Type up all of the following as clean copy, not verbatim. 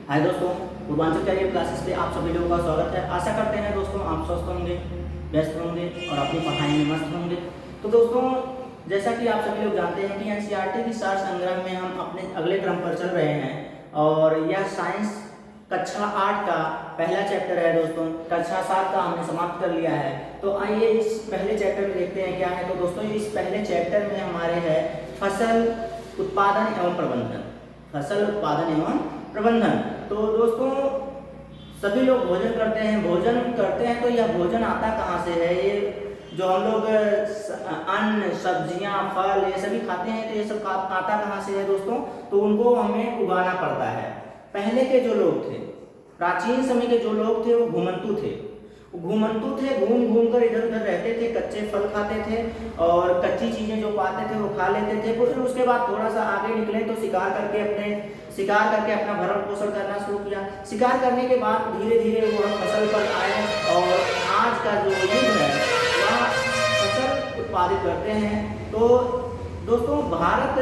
हाय दोस्तों, Purvanchal career classes पे आप सभी लोगों का स्वागत है। आशा करते हैं दोस्तों आप स्वस्थ होंगे, व्यस्त होंगे और अपनी पढ़ाई में मस्त होंगे। तो दोस्तों, जैसा कि आप सभी लोग जानते हैं कि एनसीईआरटी की सार संग्रह में हम अपने अगले क्रम पर चल रहे हैं और यह साइंस कक्षा 8 का पहला चैप्टर है दोस्तों। कक्षा 7 का हमने समाप्त कर लिया है। तो आइए इस पहले चैप्टर में देखते हैं क्या है। तो दोस्तों, इस पहले चैप्टर में हमारे है फसल उत्पादन एवं प्रबंधन। फसल उत्पादन एवं प्रबंधन। तो दोस्तों, सभी लोग भोजन करते हैं तो यह भोजन आता कहाँ से है? ये जो हम लोग अन्न, सब्जियां, फल ये सभी खाते हैं, तो ये सब आता कहाँ से है दोस्तों? तो उनको हमें उगाना पड़ता है। पहले के जो लोग थे, प्राचीन समय के जो लोग थे, वो घुमंतु थे। घूम घूम कर इधर उधर रहते थे, कच्चे फल खाते थे और कच्ची चीजें जो पाते थे वो खा लेते थे। फिर उसके बाद थोड़ा सा आगे निकले तो शिकार करके अपना भरण पोषण करना शुरू किया। शिकार करने के बाद धीरे धीरे वो फसल पर आए और आज का जो युग है वह फसल उत्पादित करते हैं। तो दोस्तों, भारत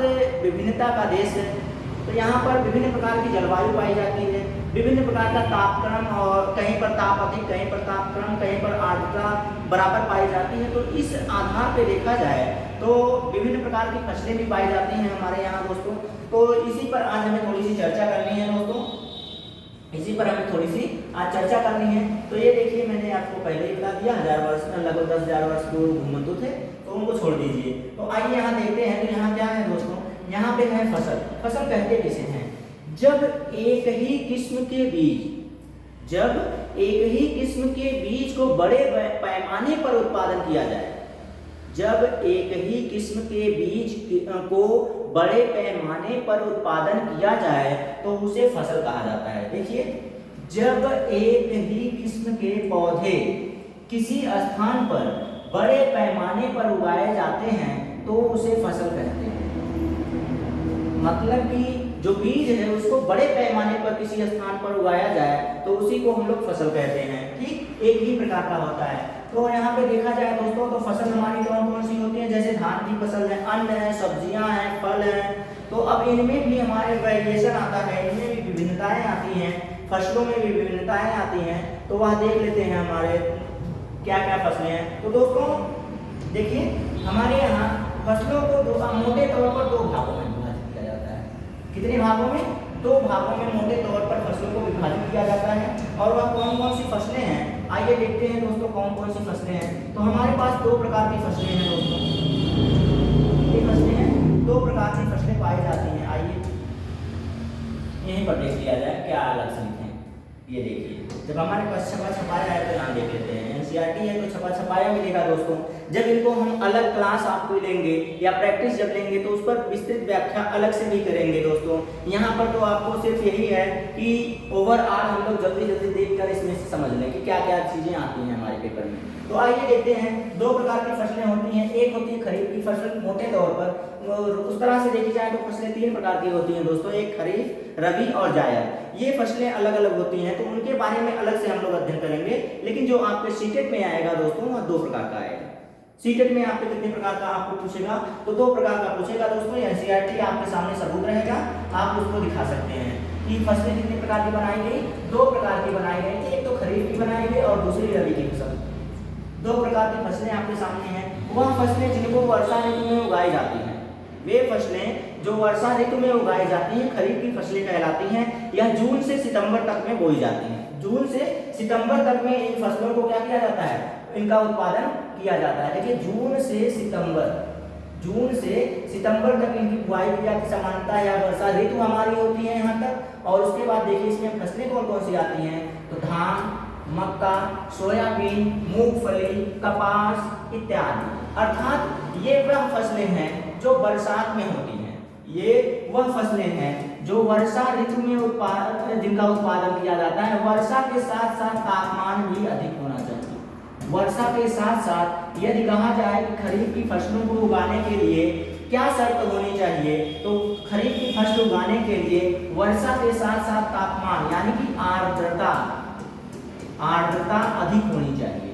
विभिन्नता का देश है। तो यहाँ पर विभिन्न प्रकार की जलवायु पाई जाती है, विभिन्न प्रकार का तापक्रम, और कहीं पर ताप अधिक, कहीं पर तापक्रम, कहीं पर आर्द्रता बराबर पाई जाती है। तो इस आधार पे देखा जाए तो विभिन्न प्रकार की फसलें भी पाई जाती हैं हमारे यहाँ दोस्तों। तो इसी पर आज हमें थोड़ी सी चर्चा करनी है दोस्तों। आज चर्चा करनी है। तो ये देखिए, मैंने आपको पहले ही बता दिया, लगभग 10,000 वर्ष पूर्व घुमंतु थे, तो उनको छोड़ दीजिए। तो आइए यहाँ देखते हैं। तो यहाँ क्या है दोस्तों? यहाँ पे है फसल। फसल कहते किसे हैं? जब एक ही किस्म के बीज को बड़े पैमाने पर उत्पादन किया जाए। जब एक ही किस्म के बीज को बड़े पैमाने पर उत्पादन किया जाए तो उसे फसल कहा जाता है। देखिए, जब एक ही किस्म के पौधे किसी स्थान पर बड़े पैमाने पर उगाए जाते हैं तो उसे फसल कहते हैं। मतलब कि जो बीज है उसको बड़े पैमाने पर किसी स्थान पर उगाया जाए तो उसी को हम लोग फसल कहते हैं। ठीक एक ही प्रकार का होता है। तो यहाँ पे देखा जाए दोस्तों, तो फसल हमारी कौन कौन सी होती है? जैसे धान की फसल है, अन्न है, सब्जियां हैं, फल हैं। तो अब इनमें भी हमारे वेरिएशन आता है, इनमें भी विभिन्नताएं आती हैं, फसलों में भी विभिन्नताएं आती हैं। तो वह देख लेते हैं हमारे क्या क्या फसलें हैं। तो दोस्तों देखिए, हमारे यहाँ फसलों को मोटे तौर पर दो भागों में विभाजित किया जाता है। कितने भागों में? दो भागों में मोटे तौर पर फसलों को विभाजित किया जाता है। और वह कौन कौन सी फसलें हैं आइए देखते हैं दोस्तों। कौन कौन सी फसलें हैं? तो हमारे पास दो प्रकार की फसलें हैं दोस्तों। ये फसलें हैं, दो प्रकार की फसलें पाई जाती हैं। आइए यहीं पर देख लिया जाए क्या अलग से लिखे। ये देखिए, जब हमारे पास छपा छपाया है तो यहाँ देख लेते हैं। एनसीईआरटी है तो छपा छपाया मिलेगा दोस्तों। जब इनको हम अलग क्लास आपको लेंगे या प्रैक्टिस जब लेंगे तो उस पर विस्तृत व्याख्या अलग से भी करेंगे दोस्तों। यहाँ पर तो आपको सिर्फ यही है कि ओवरऑल हम लोग जल्दी जल्दी देखकर इसमें से समझ लें कि क्या क्या चीजें आती हैं हमारे पेपर में। तो आइए देखते हैं। दो प्रकार की फसलें होती हैं। एक होती है खरीफ की फसल मोटे तौर पर, और उस तरह से देखी जाए तो फसलें तीन प्रकार की होती हैं दोस्तों। एक खरीफ, रबी और जायद। ये फसलें अलग अलग होती हैं, तो उनके बारे में अलग से हम लोग अध्ययन करेंगे। लेकिन जो आपके सीटेट में आएगा दोस्तों, वह दो प्रकार का आएगा। सीटेट में आपके कितने प्रकार का आपको पूछेगा? तो दो प्रकार का पूछेगा दोस्तों। एनसीईआरटी आपके सामने सबूत रहेगा, आप उसको दिखा सकते हैं कि फसलें कितने प्रकार की बनाई गई। दो प्रकार की बनाई गई। एक तो खरीफ की बनाई गई और दूसरी रबी की फसल। दो प्रकार की फसलें आपके सामने हैं। वह फसलें जिनको वर्षा ऋतु में उगाई जाती हैं, वे फसलें जो वर्षा ऋतु में उगाई जाती हैं खरीफ की फसलें कहलाती हैं। यह जून से सितंबर तक में बोई जाती हैं। जून से सितंबर तक में इन फसलों को क्या किया जाता है? इनका उत्पादन किया जाता है। देखिए, जून से सितंबर तक इनकी बुआई की जाती समानता या वर्षा ऋतु हमारी होती है यहाँ तक। और उसके बाद देखिए इसमें फसलें कौन कौन सी आती हैं? तो धान, मक्का, सोयाबीन, मूंगफली, कपास इत्यादि। अर्थात ये वह फसलें हैं जो बरसात में होती हैं। ये वह फसलें हैं जो वर्षा ऋतु में जिनका उत्पादन किया जाता है। वर्षा के साथ साथ तापमान भी अधिक होना चाहिए। वर्षा के साथ साथ यदि कहा जाए कि खरीफ की फसलों को उगाने के लिए क्या शर्त होनी चाहिए, तो खरीफ की फसल उगाने के लिए वर्षा के साथ साथ तापमान यानी कि आर्द्रता अधिक होनी चाहिए।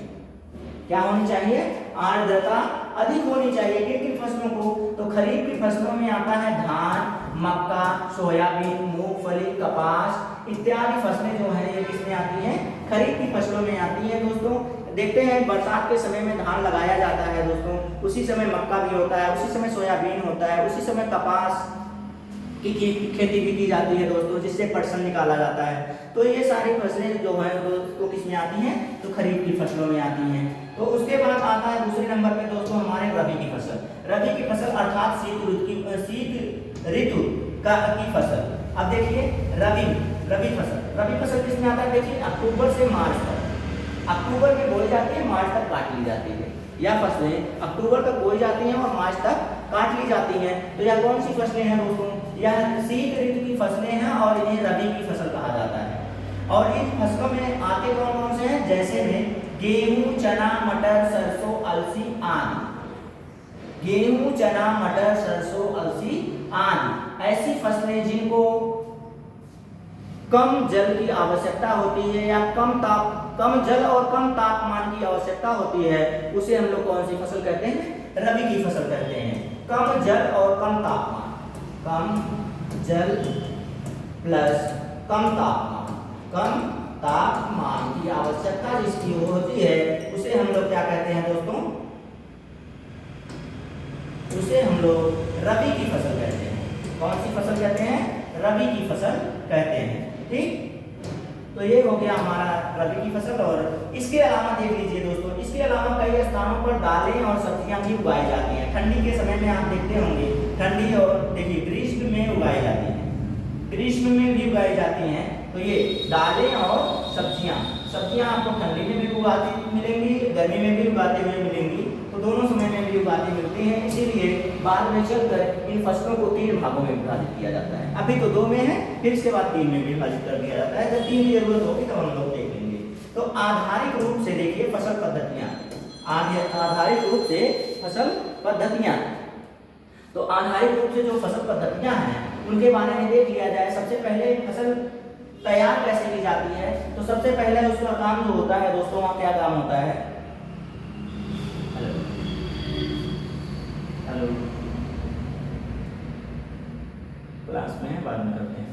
क्या होनी चाहिए? आर्द्रता अधिक होनी चाहिए। किन किन फसलों को? तो खरीफ की फसलों में आता है धान, मक्का, सोयाबीन, मूंगफली, कपास इत्यादि फसलें जो हैं ये किसमें आती हैं, खरीफ की फसलों में आती हैं दोस्तों। देखते हैं बरसात के समय में धान लगाया जाता है दोस्तों, उसी समय मक्का भी होता है, उसी समय सोयाबीन होता है, उसी समय कपास की खेती भी की जाती है दोस्तों, जिससे पटसन निकाला जाता है। तो ये सारी फसलें जो हैं दोस्तों किसमें आती हैं, तो खरीफ की फसलों में आती हैं। तो उसके बाद आता है दूसरे नंबर पे दोस्तों हमारे रबी की फसल। रबी की फसल अर्थात शीत ऋतु की फसल। अब देखिए रबी फसल किसमें आता है, देखिए अक्टूबर से मार्च तक। अक्टूबर में बोई जाती है, मार्च तक काट ली जाती है। यह फसलें अक्टूबर तक बोई जाती हैं और मार्च तक काट ली जाती हैं। तो यह कौन सी फसलें हैं दोस्तों, यह शीत ऋतु की फसलें हैं और इन्हें रबी की फसल कहा जाता है। और इन फसलों में आते कौन कौन से हैं, जैसे में गेहूं, चना, मटर, सरसों, अलसी आदि। गेहूं, चना, मटर, सरसों, अलसी आदि ऐसी फसलें जिनको कम जल की आवश्यकता होती है या कम जल और कम तापमान की आवश्यकता होती है, उसे हम लोग कौन सी फसल कहते हैं, रबी की फसल कहते हैं। कम जल और कम तापमान, कम जल प्लस कम तापमान की आवश्यकता जिसकी होती है उसे हम लोग क्या कहते हैं दोस्तों, उसे हम लोग रबी की फसल कहते हैं। कौन सी फसल कहते हैं, रबी की फसल कहते हैं। ठीक, तो ये हो गया हमारा रबी की फसल। और इसके अलावा देख लीजिए दोस्तों, इसके अलावा कई स्थानों पर दालें और सब्जियां भी उगाई जाती हैं। ठंडी के समय में आप देखते होंगे, ठंडी और देखिए ग्रीष्म में उगाई जाती हैं, ग्रीष्म में भी उगाई जाती हैं। तो ये दालें और सब्जियां आपको ठंडी में भी उगाती मिलेंगी, गर्मी में भी उगाते हुए मिलेंगी, तो दोनों समय में भी उगाती मिलती हैं। इसीलिए बाद में चलकर इन फसलों को 3 भागों में विभाजित किया जाता है। अभी तो 2 में है, फिर इसके बाद 3 में विभाजित कर दिया जाता है। जब 3 की जरूरत होगी तब हम लोग देख लेंगे। तो आधारिक रूप से देखिए फसल पद्धतियां, आधारिक रूप से फसल पद्धतियां। तो आधारिक रूप से जो फसल पद्धतियां हैं उनके बारे में देख लिया जाए। सबसे पहले फसल तैयार कैसे की जाती है, तो सबसे पहले उसका काम जो होता है दोस्तों, वहाँ क्या काम होता है, हेलो क्लास में है, बाद में करते हैं।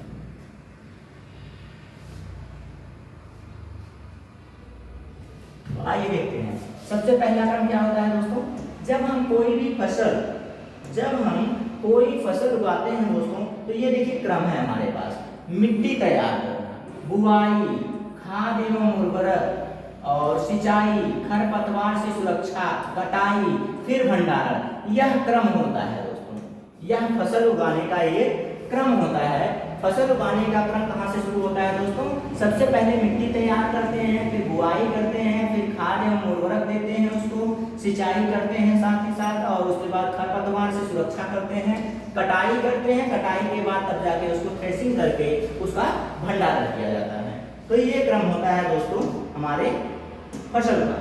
तो आइए देखते हैं सबसे पहला काम क्या होता है दोस्तों, जब हम कोई फसल उगाते हैं दोस्तों, तो ये देखिए क्रम है हमारे पास। मिट्टी तैयार करना, बुआई, खाद एवं उर्वरक और सिंचाई, खरपतवार से सुरक्षा, कटाई, फिर भंडारण, यह क्रम होता है दोस्तों। यह फसल उगाने का एक क्रम होता है। फसल उगाने का क्रम कहाँ से शुरू होता है दोस्तों, सबसे पहले मिट्टी तैयार करते हैं, फिर बुआई करते हैं, फिर खाद एवं उर्वरक देते हैं, उसको सिंचाई करते हैं साथ ही साथ, और उसके बाद खरपतवार से सुरक्षा करते हैं, कटाई करते हैं, कटाई के बाद तब जाके उसको थ्रेसिंग करके उसका भंडारण किया जाता है। तो ये क्रम होता है दोस्तों हमारे फसल का,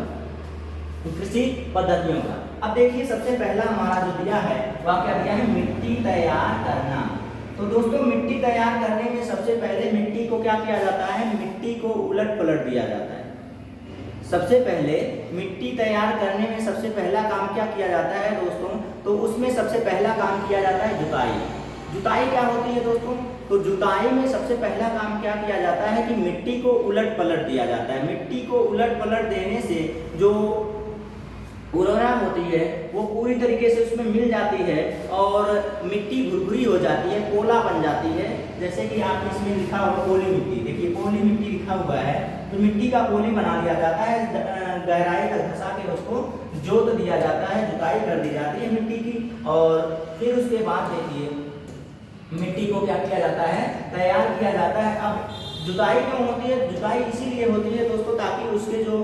कृषि पद्धतियों का। अब देखिए सबसे पहला हमारा जो दिया है वह क्या दिया है, मिट्टी तैयार करना। तो दोस्तों मिट्टी तैयार करने में सबसे पहले मिट्टी को क्या किया जाता है, मिट्टी को उलट पलट दिया जाता है। सबसे पहले मिट्टी तैयार करने में सबसे पहला काम क्या किया जाता है दोस्तों, तो उसमें सबसे पहला काम किया जाता है जुताई। जुताई क्या होती है दोस्तों, तो जुताई में सबसे पहला काम क्या किया जाता है कि मिट्टी को उलट पलट दिया जाता है। मिट्टी को उलट पलट देने से जो उर्वरा होती है वो पूरी तरीके से उसमें मिल जाती है और मिट्टी भुरभुरी हो जाती है, पोला बन जाती है। जैसे कि आप इसमें लिखा हुआ पोली मिट्टी, देखिए पोली मिट्टी लिखा हुआ है, तो मिट्टी का पोली बना लिया जाता है, गहराई तक धंसा के उसको जोत दिया जाता है, जुताई कर दी जाती है मिट्टी की। और फिर उसके बाद देखिए मिट्टी को क्या किया जाता है, तैयार किया जाता है। अब जुताई क्यों होती है, जुताई इसीलिए होती है दोस्तों ताकि उसके जो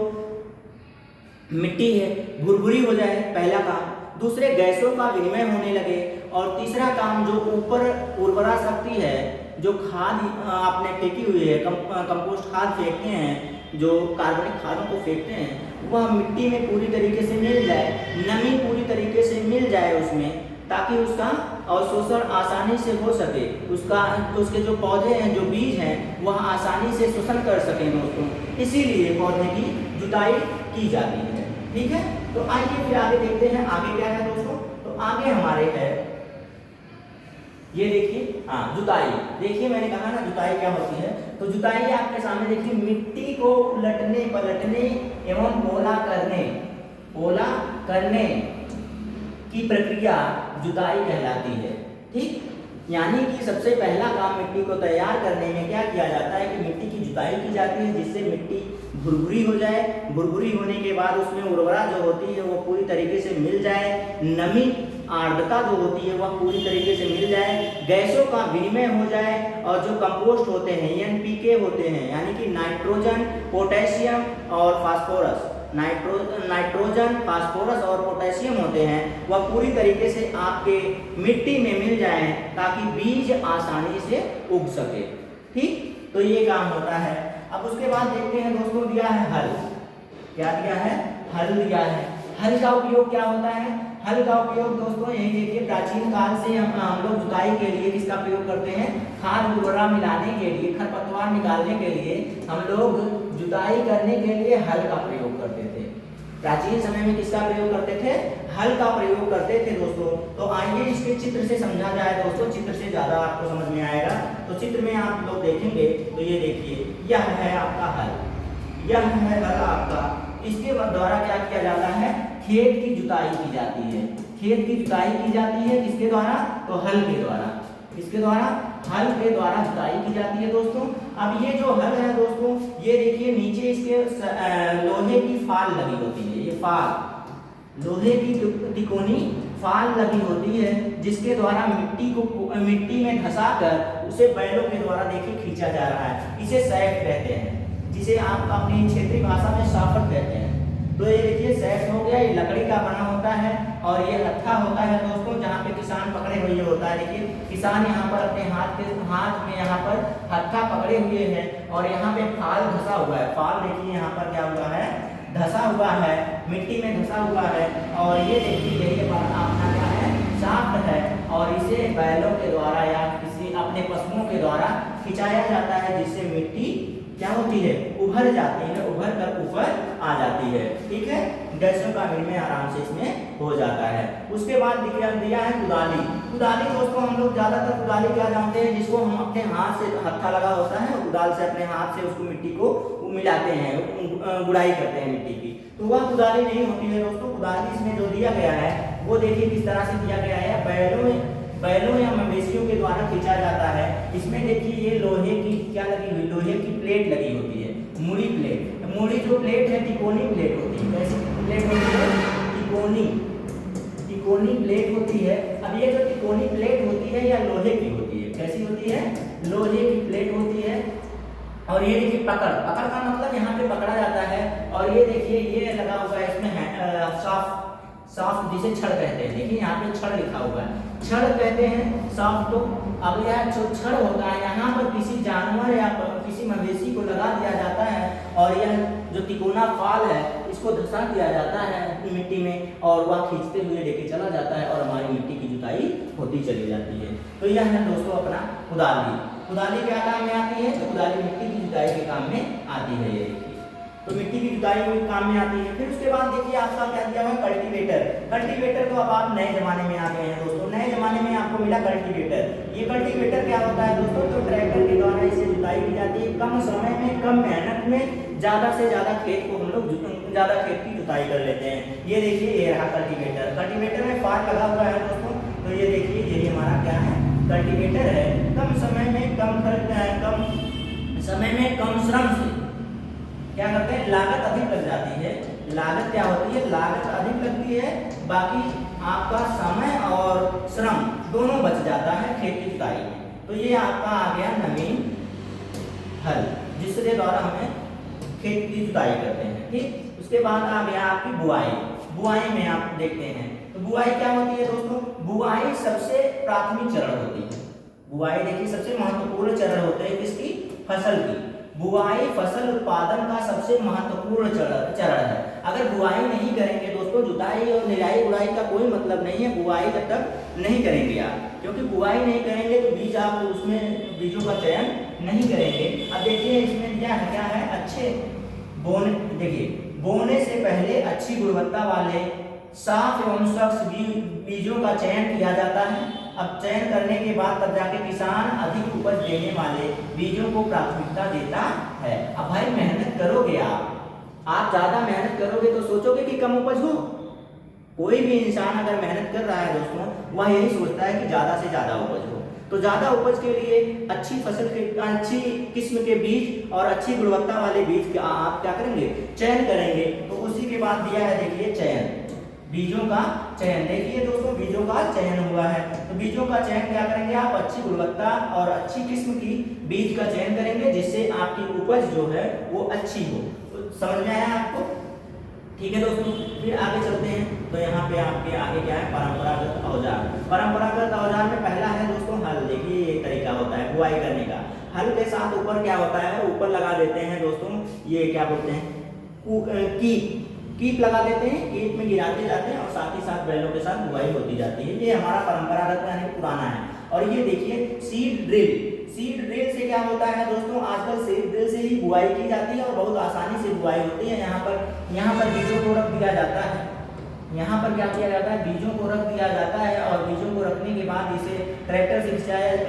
मिट्टी है भुरभुरी हो जाए, पहला काम। दूसरे गैसों का विनिमय होने लगे, और तीसरा काम जो ऊपर उर्वरा शक्ति है, जो खाद आपने फेंकी हुई है, कंपोस्ट खाद फेंकते हैं, जो कार्बनिक खादों को फेंकते हैं, वह मिट्टी में पूरी तरीके से मिल जाए, नमी पूरी तरीके से मिल जाए उसमें, ताकि उसका अवशोषण आसानी से हो सके, उसके जो पौधे हैं, जो बीज हैं, वह आसानी से शोषण कर सकें दोस्तों। इसीलिए पौधे की जुताई की जाती है। ठीक है, तो आइए फिर आगे देखते हैं, आगे क्या है दोस्तों। तो आगे हमारे है ये देखिए, हाँ जुताई। देखिए मैंने कहा ना जुताई क्या होती है, तो जुताई आपके सामने देखिए, मिट्टी को उलटने पलटने एवं पोला करने की प्रक्रिया जुताई कहलाती है। ठीक, यानी कि सबसे पहला काम मिट्टी को तैयार करने में क्या किया जाता है कि मिट्टी की जुताई की जाती है, जिससे मिट्टी भुरभुरी हो जाए। भुरभुरी होने के बाद उसमें उर्वरा जो होती है वो पूरी तरीके से मिल जाए, नमी आर्द्रता जो होती है वह पूरी तरीके से मिल जाए, गैसों का विनिमय हो जाए, और जो कंपोस्ट होते हैं एनपीके होते हैं, यानी कि नाइट्रोजन, पोटेशियम और फास्फोरस, नाइट्रोजन, फास्फोरस और पोटेशियम होते हैं, वह पूरी तरीके से आपके मिट्टी में मिल जाएं ताकि बीज आसानी से उग सके। ठीक, तो ये काम होता है। अब उसके बाद देखते हैं दोस्तों, दिया है हल। क्या दिया है? हल दिया है। हल का उपयोग क्या होता है? हल का उपयोग दोस्तों यही देखिए, प्राचीन काल से हम लोग जुताई के लिए किसका प्रयोग करते हैं? खाद उर्वरा मिलाने के लिए, खरपतवार निकालने के लिए हम लोग जुताई करने के लिए हल का प्रयोग करते थे। प्राचीन समय में किसका प्रयोग करते थे? हल का प्रयोग करते थे दोस्तों। तो आइए इसके चित्र से समझा जाए दोस्तों, चित्र से ज़्यादा आपको समझ में आएगा। तो चित्र में आप लोग देखेंगे तो ये देखिए, यह है आपका हल, यह है हल आपका। इसके द्वारा क्या किया जाता है? खेत की जुताई की जाती है। खेत की जुताई की जाती है किसके द्वारा? तो हल के द्वारा। किसके द्वारा? हल के द्वारा जुताई की जाती है दोस्तों। अब ये जो हल है दोस्तों, ये देखिए नीचे इसके लोहे की फाल लगी होती है। ये फाल लोहे की तिकोनी फाल लगी होती है, जिसके द्वारा मिट्टी में धसा कर उसे बैलों के द्वारा देखिए खींचा जा रहा है। इसे सैफ कहते हैं, जिसे आप अपनी क्षेत्रीय भाषा में साफट कहते हैं। तो ये देखिए सैफ हो गया, ये लकड़ी का बना होता है, और ये हत्था होता है दोस्तों, जहाँ पे किसान पकड़े हुए होता है। देखिए किसान यहाँ पर अपने हाथ में यहाँ पर हत्था पकड़े हुए हैं, और यहाँ पे फाल धसा हुआ है। फाल देखिए यहाँ पर क्या हुआ है? धसा हुआ है, मिट्टी में धसा हुआ है। और ये देखिए यही अपना क्या है? साफ्ट है, और इसे बैलों के द्वारा या किसी अपने पशुओं के द्वारा खिंचाया जाता है, जिससे मिट्टी क्या होती है? उभर जाती है, उभर कर ऊपर आ जाती है। ठीक है, गैसों का विनिमय आराम से इसमें हो जाता है। उसके बाद दिया है कुदाली। कुदाली दोस्तों हम लोग ज्यादातर कुदाली क्या जानते हैं? जिसको हम अपने हाथ से, हत्था लगा होता है, कुदाल से अपने हाथ से उसको मिट्टी को मिलाते हैं, गुड़ाई करते हैं मिट्टी की। तो वह कुदाली नहीं होती है दोस्तों। कुदाली इसमें जो दिया गया है वो देखिए किस तरह से दिया गया है, बैलों या मवेशियों के द्वारा खींचा जाता है। इसमें देखिए ये लोहे की क्या लगी हुई? लोहे की प्लेट लगी होती है, मुड़ी प्लेट। मुड़ी जो प्लेट है तिकोनी प्लेट होती है। कैसी प्लेट होती है? तिकोनी प्लेट होती है। अब ये जो तिकोनी प्लेट होती है या लोहे की होती है। कैसी होती है? लोहे की प्लेट होती है। और ये देखिए पकड़ का मतलब यहाँ पे पकड़ा जाता है। और ये देखिए ये लगा हुआ है इसमें साफ जिसे छड़ कहते हैं। देखिए यहाँ पे छड़ लिखा हुआ है, छड़ कहते हैं साफ। तो अब यह जो छड़ होता है यहाँ पर किसी जानवर या किसी मवेशी को लगा दिया जाता है, और यह जो तिकोना फाल है इसको धसा दिया जाता है मिट्टी में, और वह खींचते हुए लेके चला जाता है, और हमारी मिट्टी की जुताई होती चली जाती है। तो यह है दोस्तों अपना कुदाली। कुदाली क्या काम में आती है? तो कुदाली मिट्टी की जुताई के काम में आती है। ये तो मिट्टी की जुताई में काम में आती है। फिर उसके बाद देखिए आपका क्या दिया हुआ है? कल्टीवेटर। कल्टीवेटर तो अब आप नए जमाने में आ गए हैं दोस्तों। नए जमाने में आपको मिला कल्टीवेटर। ये कल्टीवेटर क्या होता है दोस्तों? तो ट्रैक्टर के द्वारा इसे जुताई की जाती है। कम समय में, कम मेहनत में ज्यादा से ज्यादा खेत को हम लोग ज्यादा खेत की जुताई कर लेते हैं। ये देखिए ये रहा कल्टीवेटर। कल्टीवेटर में फार लगा हुआ है दोस्तों। तो ये देखिए यही हमारा क्या है? कल्टीवेटर है। कम समय में कम श्रम से क्या करते हैं? लागत अधिक लग जाती है। लागत क्या होती है? लागत अधिक लगती है, बाकी आपका समय और श्रम दोनों बच जाता है खेत की जुताई में। तो ये आपका आ गया नवीन हल, जिसके द्वारा हमें खेत की जुताई करते हैं। ठीक, उसके बाद आ गया आपकी बुआई। बुआई में आप देखते हैं तो बुआई क्या होती है दोस्तों? बुआई सबसे प्राथमिक चरण होती है। बुआई देखिए सबसे महत्वपूर्ण चरण होते हैं किसकी? फसल की। बुआई फसल उत्पादन का सबसे महत्वपूर्ण चरण है। अगर बुआई नहीं करेंगे दोस्तों, जुताई और निराई गुड़ाई का कोई मतलब नहीं है। बुआई जब तक नहीं करेंगे आप, क्योंकि बुआई नहीं करेंगे तो बीज आप उसमें बीजों का चयन नहीं करेंगे। अब देखिए इसमें क्या है? अच्छे बोने। देखिए बोने से पहले अच्छी गुणवत्ता वाले साफ एवं स्वच्छ बीजों का चयन किया जाता है। अब चयन करने के बाद तब जाके किसान अधिक उपज देने वाले बीजों को प्राथमिकता देता है। अब भाई मेहनत करोगे आप ज्यादा मेहनत करोगे तो सोचोगे कि कम उपज हो। कोई भी इंसान अगर मेहनत कर रहा है दोस्तों, वह यही सोचता है कि ज्यादा से ज्यादा उपज हो। तो ज्यादा उपज के लिए अच्छी फसल के अच्छी किस्म के बीज और अच्छी गुणवत्ता वाले बीज का आप क्या करेंगे, चयन करेंगे। तो उसी के बाद दिया है देखिए चयन, बीजों का चयन। देखिए दोस्तों बीजों का चयन हुआ है, तो बीजों का चयन क्या करेंगे आप, अच्छी गुणवत्ता और अच्छी किस्म की बीज का चयन करेंगे जिससे आपकी उपज जो है वो अच्छी हो। तो समझ में आया आपको? ठीक है दोस्तों, फिर आगे चलते हैं। तो यहाँ पे आपके आगे क्या है, परंपरागत औजार। परंपरागत औजार में पहला है दोस्तों हल। देखिए ये तरीका होता है बुआई करने का। हल के साथ ऊपर क्या होता है, ऊपर लगा देते हैं दोस्तों, ये क्या बोलते हैं, कीप लगा देते हैं। कीप में गिराते जाते हैं और साथ ही साथ बैलों के साथ बुआई होती जाती है। ये हमारा परंपरागत यानी पुराना है। और ये देखिए सीड ड्रिल। सीड ड्रिल से क्या होता है दोस्तों, आजकल सीड ड्रिल से ही बुआई की जाती है और बहुत आसानी से बुआई होती है। यहाँ पर बीजों को रख दिया जाता है। यहाँ पर क्या किया जाता है, बीजों को रख दिया जाता है और बीजों को रखने के बाद इसे ट्रैक्टर से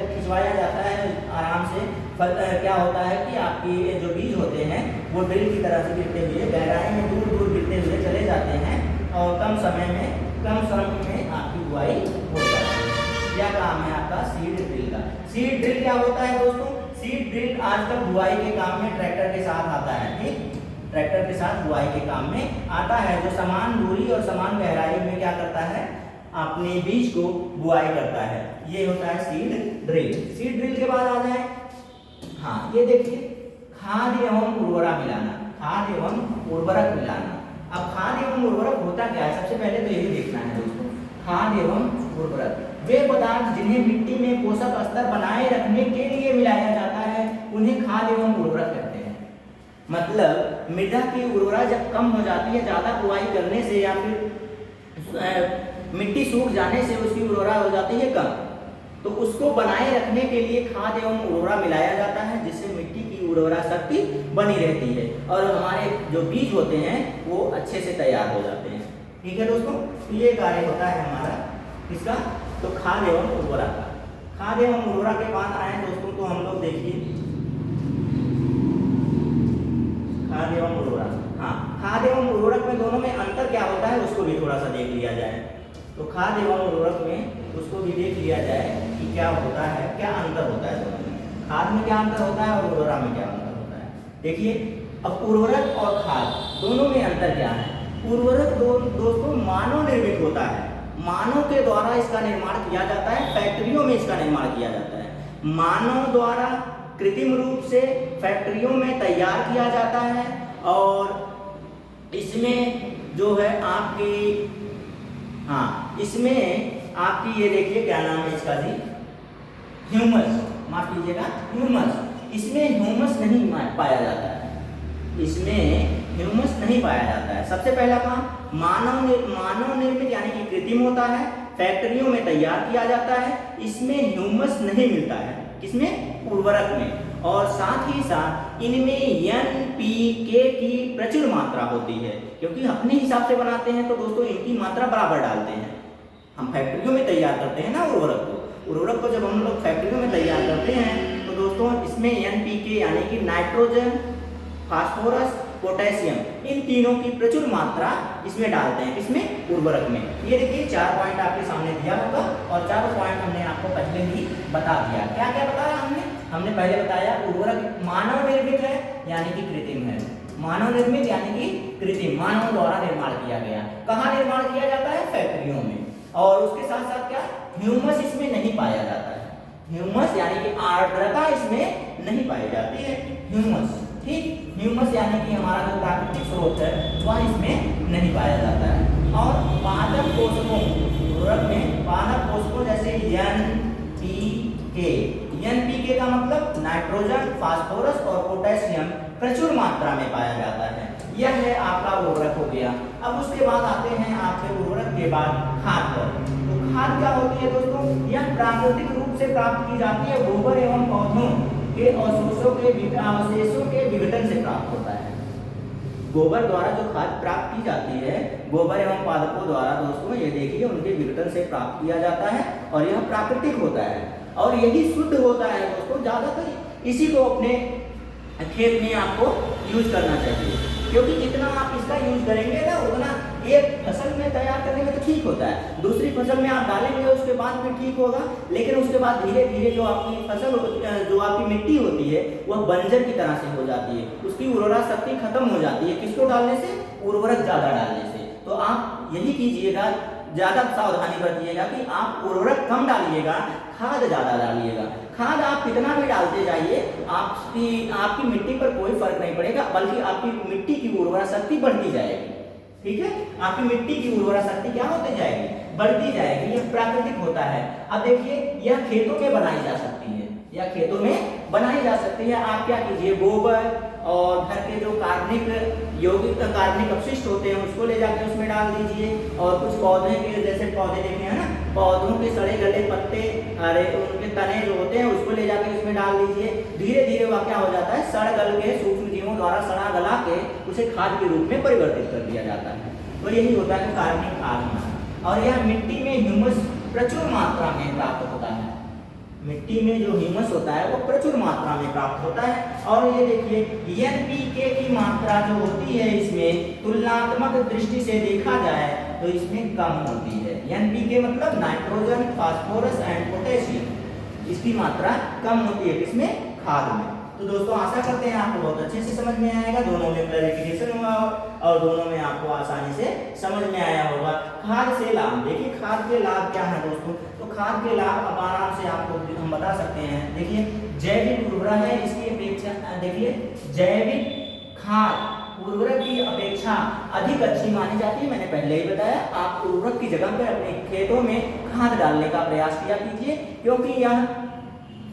खिंचवाया जाता है आराम से। क्या होता है कि आपकी जो बीज होते हैं वो ड्रिल की तरह से गिरते हुए गहराई में दूर दूर गिरते हुए चले जाते हैं और कम समय में आपकी बुआई हो जाती है। क्या काम है आपका सीड ड्रिल का। सीड ड्रिल क्या होता है दोस्तों, सीड ड्रिल आजकल बुआई के काम में ट्रैक्टर के साथ आता है। ठीक, ट्रैक्टर के साथ बुआई के काम में आता है, जो समान दूरी और समान गहराई में क्या करता है, अपने बीज को बुआई करता है। ये होता है सीड ड्रिल। सीड ड्रिल के बाद आ जाए, हाँ ये देखिए खाद एवं उर्वरक मिलाना। खाद एवं उर्वरक मिलाना। अब खाद एवं उर्वरक होता क्या है, सबसे पहले तो यही देखना है दोस्तों। खाद एवं उर्वरक वे पदार्थ जिन्हें मिट्टी में पोषक स्तर बनाए रखने के लिए मिलाया जाता है उन्हें खाद एवं उर्वरक कहते हैं। मतलब मृदा की उर्वरता जब कम हो जाती है ज्यादा बुआई करने से या फिर मिट्टी सूख जाने से उसकी उर्वरता हो जाती है कम, तो उसको बनाए रखने के लिए खाद एवं उर्वरक मिलाया जाता है जिससे मिट्टी की उर्वरा शक्ति बनी रहती है और हमारे जो बीज होते हैं वो अच्छे से तैयार हो जाते हैं। ठीक है दोस्तों, ये कार्य होता है हमारा इसका, तो खाद एवं उर्वरक का। खाद एवं उर्वरक के बाद आए दोस्तों, तो हम लोग देखिए खाद एवं उर्वरक। हाँ, खाद एवं उर्वरक में दोनों में अंतर क्या होता है उसको भी थोड़ा सा देख लिया जाए। तो खाद एवं उर्वरक में उसको भी देख लिया जाए कि क्या होता है, क्या अंतर होता है दोनों में। खाद में क्या अंतर होता है और उर्वरक में क्या अंतर होता है। देखिए अब उर्वरक और खाद दोनों में अंतर क्या है। उर्वरक दोस्तों मानव निर्मित होता है, मानव के द्वारा इसका निर्माण किया जाता है, फैक्ट्रियों में इसका निर्माण किया जाता है। मानव द्वारा कृत्रिम रूप से फैक्ट्रियों में तैयार किया जाता है और इसमें जो है आपकी, हाँ इसमें आपकी ये देखिए क्या नाम है इसका जी, ह्यूमस, माफ कीजिएगा ह्यूमस। इसमें ह्यूमस नहीं पाया जाता है, इसमें ह्यूमस नहीं पाया जाता है। सबसे पहला काम मानव निर्मित यानी कि कृत्रिम होता है, फैक्ट्रियों में तैयार किया जाता है, इसमें ह्यूमस नहीं मिलता है, किसमें, उर्वरक में। और साथ ही साथ इनमें एनपीके की प्रचुर मात्रा होती है, क्योंकि अपने हिसाब से बनाते हैं तो दोस्तों इनकी मात्रा बराबर डालते हैं। हम फैक्ट्रियों में तैयार करते हैं ना उर्वरक को जब हम लोग फैक्ट्रियों में तैयार करते हैं तो दोस्तों इसमें एनपीके यानी कि नाइट्रोजन, फास्फोरस, पोटेशियम, इन तीनों की प्रचुर मात्रा इसमें डालते हैं, इसमें उर्वरक में। ये देखिए 4 पॉइंट आपके सामने दिया होगा और 4 पॉइंट हमने आपको पहले ही बता दिया। क्या क्या बताया हमने पहले बताया उर्वरक मानव निर्मित है यानी कि कृत्रिम है, मानव निर्मित यानी कि कृत्रिम, मानव द्वारा निर्माण किया गया। कहाँ निर्माण किया जाता है, फैक्ट्रियों में। और उसके साथ साथ क्या, ह्यूमस इसमें नहीं पाया जाता है, ह्यूमस यानी कि आर्द्रता इसमें नहीं पाई जाती है, ह्यूमस। ठीक, ह्यूमस यानी कि हमारा जो प्राकृतिक स्रोत है वह इसमें नहीं पाया जाता है। और पादप पोषकों, उर्वरक में पादप पोषकों जैसे एनपीके का मतलब नाइट्रोजन, फास्फोरस और पोटेशियम प्रचुर मात्रा में पाया जाता है। यह है आपका उर्वरक हो गया। अब उसके बाद आते हैं आपके उर्वरक के बाद खाद पर। तो खाद क्या होती है दोस्तों, यह प्राकृतिक रूप से प्राप्त की जाती है, गोबर एवं पौधों के अवशेषों के विघटन से प्राप्त होता है। गोबर द्वारा जो खाद प्राप्त की जाती है, गोबर एवं पादपों द्वारा दोस्तों, ये देखिए उनके विघटन से प्राप्त किया जाता है और यह प्राकृतिक होता है और यही शुद्ध होता है दोस्तों। ज़्यादातर इसी को अपने खेत में आपको यूज करना चाहिए, क्योंकि जितना आप इसका यूज करेंगे ना उतना एक फसल में तैयार करने में तो ठीक होता है, दूसरी फसल में आप डालेंगे उसके बाद में ठीक होगा, लेकिन उसके बाद धीरे धीरे जो आपकी फसल जो आपकी मिट्टी होती है वह बंजर की तरह से हो जाती है, उसकी उर्वरा शक्ति खत्म हो जाती है। किसको डालने से? उर्वरक ज़्यादा डालने से। तो आप यही कीजिएगा, ज़्यादा सावधानी बरतिएगा कि आप उर्वरक कम डालिएगा, खाद ज़्यादा डालिएगा। खाद आप कितना भी डालते जाइए, आपकी मिट्टी पर कोई फर्क नहीं पड़ेगा, बल्कि आपकी मिट्टी की उर्वरा शक्ति बढ़ती जाएगी। ठीक है, आपकी मिट्टी की उर्वरा शक्ति क्या होती जाएगी? बढ़ती जाएगी। यह प्राकृतिक होता है। अब देखिए, यह खेतों में बनाई जा सकती है, यह खेतों में बनाई जा सकती है। आप क्या कीजिए, गोबर और घर के जो कार्बनिक यौगिक कार्बनिक अपशिष्ट होते हैं उसको ले जाके उसमें डाल दीजिए, और कुछ पौधे के जैसे पौधे देखे हैं ना, पौधों के सड़े गले पत्ते, अरे उनके तने जो होते हैं उसको ले जाके उसमें डाल दीजिए। धीरे धीरे वह क्या हो जाता है, सड़ गल के सूक्ष्म जीवों द्वारा सड़ा गला के उसे खाद के रूप में परिवर्तित कर दिया जाता है। तो यही होता है कार्बनिक खाद। और यह मिट्टी में ह्यूमस प्रचुर मात्रा में प्राप्त होता है। मिट्टी में जो ह्यूमस होता है वो प्रचुर मात्रा में प्राप्त होता है। और ये देखिए, एनपीके की मात्रा जो होती है इसमें तुलनात्मक दृष्टि से देखा जाए तो इसमें कम होती है। एनपीके मतलब नाइट्रोजन, फास्फोरस एंड पोटेशियम, इसकी मात्रा कम होती है किसमें? खाद में। तो दोस्तों आशा करते हैं आपको बहुत अच्छे से समझ में आएगा, दोनों में क्लैरिफिकेशन हुआ और दोनों में आपको आसानी से समझ में आया होगा। खाद से लाभ, देखिए खाद के लाभ क्या है दोस्तों। तो खाद के लाभ अब आराम से आपको हम बता सकते हैं। देखिए, जैविक उर्वरक है, इसकी अपेक्षा देखिए जैविक खाद उर्वरक की अपेक्षा अधिक अच्छी मानी जाती है। मैंने पहले ही बताया, आप उर्वरक की जगह पर अपने खेतों में खाद डालने का प्रयास किया कीजिए, क्योंकि यह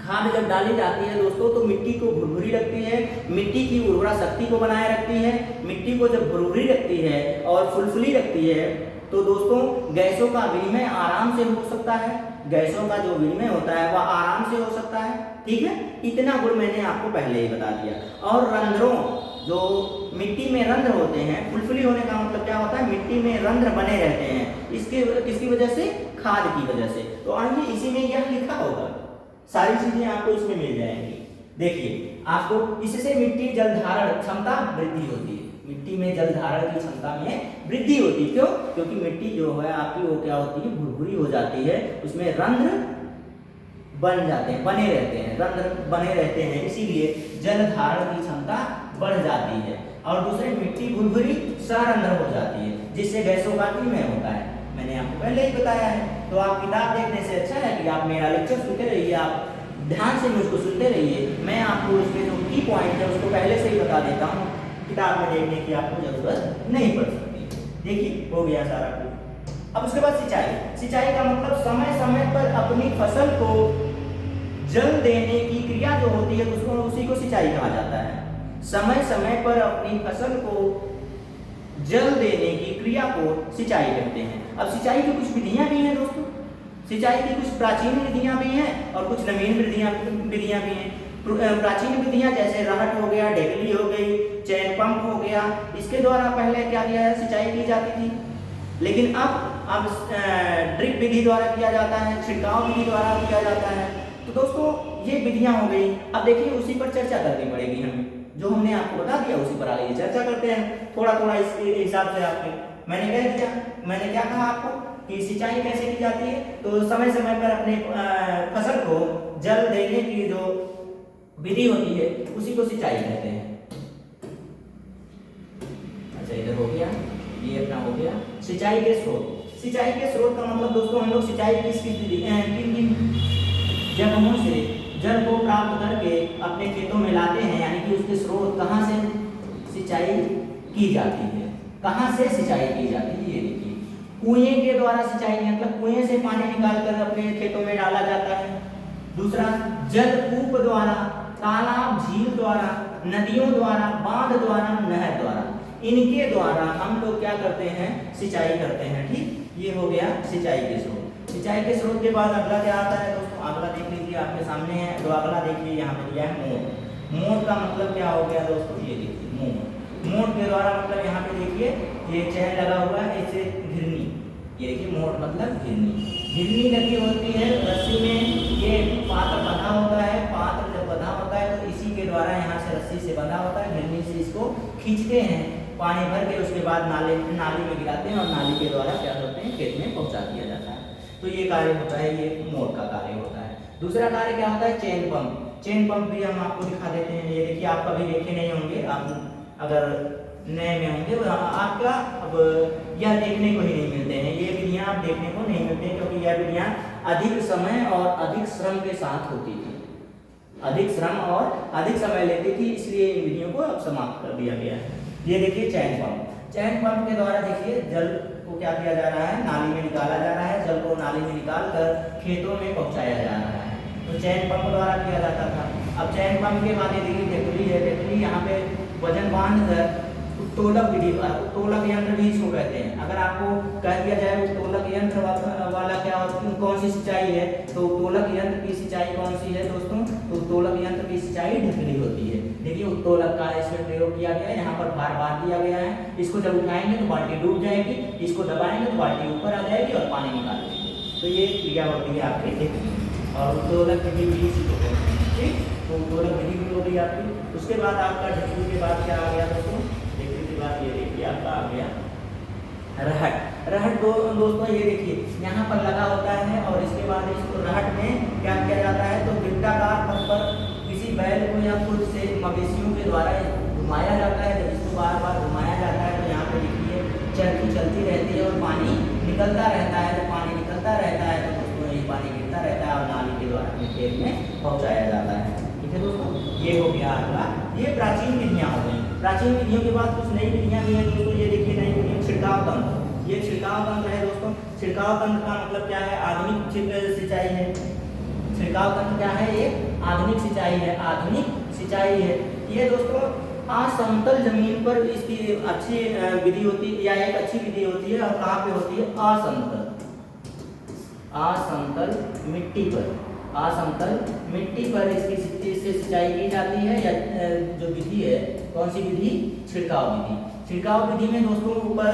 खाद जब डाली जाती है दोस्तों तो मिट्टी को भुरभुरी रखती है, मिट्टी की उर्वरा शक्ति को बनाए रखती है। मिट्टी को जब भुरभुरी रखती है और फुलफुली रखती है तो दोस्तों गैसों का विनिमय आराम से हो सकता है, गैसों का जो विनिमय होता है वह आराम से हो सकता है। ठीक है, इतना गुण मैंने आपको पहले ही बता दिया। और रंध्रों, जो मिट्टी में रंध्र होते हैं, फुलफुली होने का मतलब क्या होता है, मिट्टी में रंध्र बने रहते हैं, इसके किसकी वजह से? खाद की वजह से। तो आइए इसी में यह लिखा होगा, सारी चीजें आपको इसमें मिल जाएंगी। देखिए, आपको इससे मिट्टी जल धारण क्षमता वृद्धि होती है, मिट्टी में जल धारण की क्षमता में वृद्धि होती है। क्यों? क्योंकि मिट्टी जो है आपकी वो क्या होती है, भुरभुरी हो जाती है, उसमें रंध्र बन जाते हैं, बने रहते हैं, रंध्र बने रहते हैं, इसीलिए जल धारण की क्षमता बढ़ जाती है। और दूसरे मिट्टी भुरभुरी सरंध्र हो जाती है, जिससे गैसों का विनिमय होता है। मैंने आपको पहले ही बताया है। तो आप किताब देखने से अच्छा है कि आप मेरा लेक्चर सुनते रहिए, आप ध्यान से मुझको सुनते रहिए। मैं आपको उसके जो की पॉइंट है उसको पहले से ही बता देता हूँ, किताब में देखने की आपको जरूरत नहीं पड़ सकती। देखिए, हो गया सारा कुछ। अब उसके बाद सिंचाई। सिंचाई का मतलब समय समय पर अपनी फसल को जल देने की क्रिया जो होती है उसको, उसी को सिंचाई कहा जाता है। समय समय पर अपनी फसल को जल देने की क्रिया को सिंचाई कहते हैं। अब सिंचाई की कुछ विधियां भी हैं दोस्तों, सिंचाई की कुछ प्राचीन विधियां भी हैं और कुछ नवीन विधियां भी हैं। प्राचीन विधियां जैसे रहट हो गया, ढेकली हो गई, चैन पंप हो गया, इसके द्वारा पहले क्या किया है, सिंचाई की जाती थी। लेकिन अब ड्रिप विधि द्वारा किया जाता है, छिड़काव विधि द्वारा किया जाता है। तो दोस्तों ये विधियां हो गई। अब देखिए उसी पर चर्चा करनी पड़ेगी हमें, जो हमने आपको बता दिया उसी पर आगे चर्चा करते हैं थोड़ा थोड़ा इसके हिसाब से। आपके मैंने कह दिया, मैंने क्या कहा आपको कि सिंचाई कैसे की जाती है। तो समय समय पर अपने फसल को जल देने की जो विधि होती है उसी को सिंचाई कहते हैं। अच्छा, इधर हो गया, ये अपना हो गया सिंचाई के स्रोत। सिंचाई के स्रोत का मतलब दोस्तों हम लोग सिंचाई किन जगहों से जल को प्राप्त करके अपने खेतों में लाते हैं, यानी कि उसके स्रोत कहाँ से सिंचाई की जाती है, कहाँ से सिंचाई की जाती है। ये देखिए, कुएं के द्वारा सिंचाई, मतलब कुएं से पानी निकालकर अपने खेतों में डाला जाता है। दूसरा, जलकूप द्वारा, तालाब झील द्वारा, नदियों द्वारा, बांध द्वारा, नहर द्वारा, इनके द्वारा हम लोग क्या करते हैं, सिंचाई करते हैं। ठीक, ये हो गया सिंचाई के स्रोत। सिंचाई के स्रोत के बाद अगला क्या आता है दोस्तों, अगला देख लीजिए आपके सामने है। तो अगला देखिए यहाँ पे दिया है मोर। मोर का मतलब क्या हो गया दोस्तों, ये देखिए मोर। मोट के द्वारा मतलब यहाँ पे देखिए ये चैन लगा हुआ है, इससे घिरनी, ये देखिए मोट मतलब घिरनी। घिरनी लगी होती है रस्सी में, ये पात्र बंधा होता है, पात्र जब बंधा होता है तो इसी के द्वारा यहाँ से रस्सी से बंधा होता है, घिरनी से इसको खींचते हैं पानी भर के, उसके बाद नाली में गिराते हैं और नाली के द्वारा क्या करते हैं खेत में पहुँचा दिया जाता है। तो ये कार्य होता है, ये मोट का कार्य होता है। दूसरा कार्य क्या होता है, चेन पंप। चेन पंप भी हम आपको दिखा देते हैं, ये देखिए आप कभी देखे नहीं होंगे, आप अगर नए में होंगे तो आपका अब यह देखने को ही नहीं मिलते हैं, ये विधियाँ आप देखने को नहीं मिलते हैं, क्योंकि यह विधियाँ अधिक समय और अधिक श्रम के साथ होती थी, अधिक श्रम और अधिक समय लेती थी, इसलिए इन विधियों को अब समाप्त कर दिया गया है। ये देखिए चैन पंप। चैन पंप के द्वारा देखिए जल को क्या किया जा रहा है, नाली में निकाला जा रहा है, जल को नाली में निकाल कर खेतों में पहुँचाया जा रहा है, तो चैन पंप द्वारा किया जाता था। अब चैन पंप के बाद ये देखिए टेकली है, टेकली यहाँ पे वजन बांध कर उत्तोलक विधि, उत्तोलक यंत्र भी इसको कहते हैं। अगर आपको कह दिया जाए उत्तोलक यंत्र वाला क्या कौन सी सिंचाई है, तो उत्तोलक यंत्र की सिंचाई कौन सी है दोस्तों, तो उत्तोलक यंत्र की सिंचाई ढकली होती है। देखिए उत्तोलक का इसमें प्रयोग किया गया है, यहाँ पर भार बांध दिया गया है, इसको जब उठाएंगे तो बाल्टी डूब जाएगी, इसको दबाएंगे तो बाल्टी ऊपर आ जाएगी और पानी निकाल देंगे। तो ये क्रिया होती है आपकी ढकली, और उत्तोलक विधि भी इसी को कहते हैं। ठीक, तो उत्तोलक विधि भी हो गई आपकी। उसके बाद आपका ढकली के बाद क्या आ गया दोस्तों, ये देखिए आपका आ गया रहट। रहट दोस्तों ये देखिए यहाँ पर लगा होता है, और इसके बाद इसको रहट में क्या किया जाता है, तो वृत्ताकार पथ पर किसी बैल को या खुद से मवेशियों के द्वारा घुमाया जाता है। जब इसको बार बार घुमाया जाता है तो यहाँ पे देखिए चरखी चलती रहती है और पानी निकलता रहता है। जब पानी निकलता रहता है तो दोस्तों ये पानी गिरता रहता है और नाली के द्वारा अपने खेत में पहुँचाया जाता है। ठीक है दोस्तों, ये हो गया आपका, ये प्राचीन विधियाँ हो गई। प्राचीन विधियों के बाद कुछ नई विधियाँ भी हैं दोस्तों, ये देखिए नई विधियाँ छिड़काव तंत्र। ये छिड़काव तंत्र है दोस्तों। छिड़काव तंत्र का मतलब क्या है, आधुनिक सिंचाई है। छिड़काव तंत्र क्या है, ये आधुनिक सिंचाई है, आधुनिक सिंचाई है। ये दोस्तों असमतल जमीन पर इसकी अच्छी विधि होती है, या एक अच्छी विधि होती है। और कहाँ पे होती है, असमतल मिट्टी पर, असमतल मिट्टी पर इससे सिंचाई की जाती है। या जो विधि है, कौन सी विधि, छिड़काव विधि। छिड़काव विधि में दोस्तों ऊपर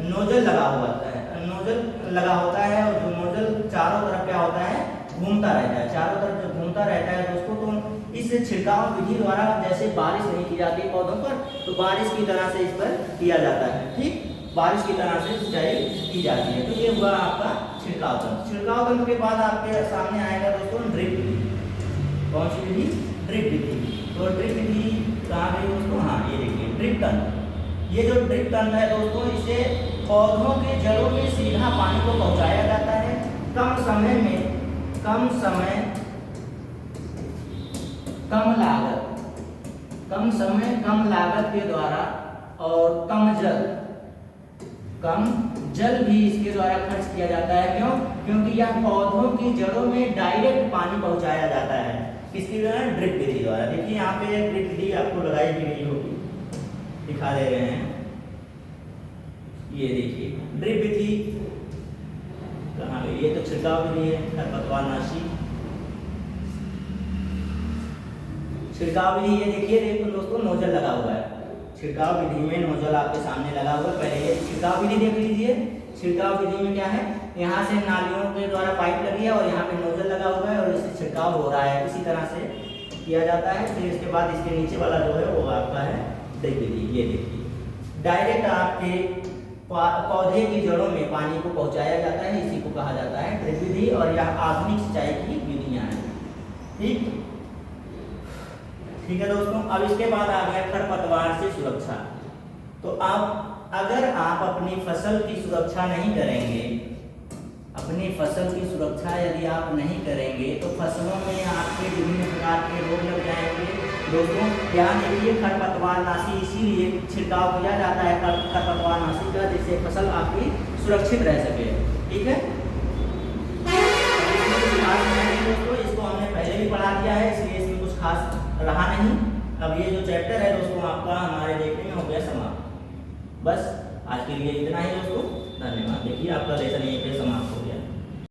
नोजल लगा हुआ है, नोजल लगा होता है, और जो नोजल चारों तरफ क्या होता है, घूमता रहता है। चारों तरफ जब घूमता रहता है दोस्तों, तो इस छिड़काव विधि द्वारा जैसे बारिश नहीं की जाती पौधों पर, तो बारिश की तरह से इस पर किया जाता है। ठीक, बारिश की तरह से सिंचाई की जाती है। तो ये हुआ आपका छिड़काव तंत्र। छिड़काव तंत्र के बाद आपके सामने आएगा दोस्तों ड्रिप विधि। कौन सी विधि, ड्रिप विधि। तो ड्रिप विधि कहाँ गई दोस्तों, हाँ ये देखिए ड्रिप तंत्र। ये जो ड्रिप तंत्र है दोस्तों, इसे पौधों के जड़ों में सीधा पानी को पहुँचाया जाता है, कम समय में, कम समय, कम लागत, कम समय कम लागत के द्वारा, और कम जल भी इसके द्वारा खर्च किया जाता है। क्यों, क्योंकि यह पौधों की जड़ों में डायरेक्ट पानी पहुंचाया जाता है। किसके द्वारा, ड्रिप विधि द्वारा। देखिए यहाँ पे ड्रिप विधि आपको लगाई गई होगी, दिखा दे रहे हैं, ये देखिए ड्रिप विधि कहाँ गई, ये तो छिड़काव विधि है, खरपतवारनाशी छिड़काव विधि। ये देखिए देखो दोस्तों नोजल लगा हुआ है, छिड़काव विधि में नोजल आपके सामने लगा हुआ है। पहले ये छिड़काव विधि देख लीजिए। छिड़काव विधि में क्या है, यहाँ से नालियों के द्वारा पाइप लगी है और यहाँ पे नोजल लगा हुआ है और इससे छिड़काव हो रहा है, इसी तरह से किया जाता है। फिर इसके बाद इसके नीचे वाला जो है वो आपका है ड्रिप विधि। ये देखिए डायरेक्ट आपके पौधे की जड़ों में पानी को पहुँचाया जाता है, इसी को कहा जाता है ड्रिप विधि। और यह आधुनिक सिंचाई की विधियाँ हैं। ठीक है दोस्तों। अब इसके बाद आ गया खरपतवार से सुरक्षा। तो अब अगर आप अपनी फसल की सुरक्षा नहीं करेंगे, अपनी फसल की सुरक्षा यदि आप नहीं करेंगे तो फसलों में आपके विभिन्न प्रकार के रोग लग जाएंगे। दोस्तों ध्यान देखिए, खरपतवारनाशी इसीलिए छिड़काव किया जाता है खरपतवारनाशी का, जिससे फसल आपकी सुरक्षित रह सके। ठीक है दोस्तों, इसको हमने पहले भी पढ़ा दिया है, इसलिए इसमें कुछ खास रहा नहीं। अब ये जो चैप्टर है दोस्तों आपका हमारे देखने में हो गया समाप्त। बस आज के लिए इतना ही दोस्तों, धन्यवाद। देखिए आपका लेसन यहीं पे समाप्त हो।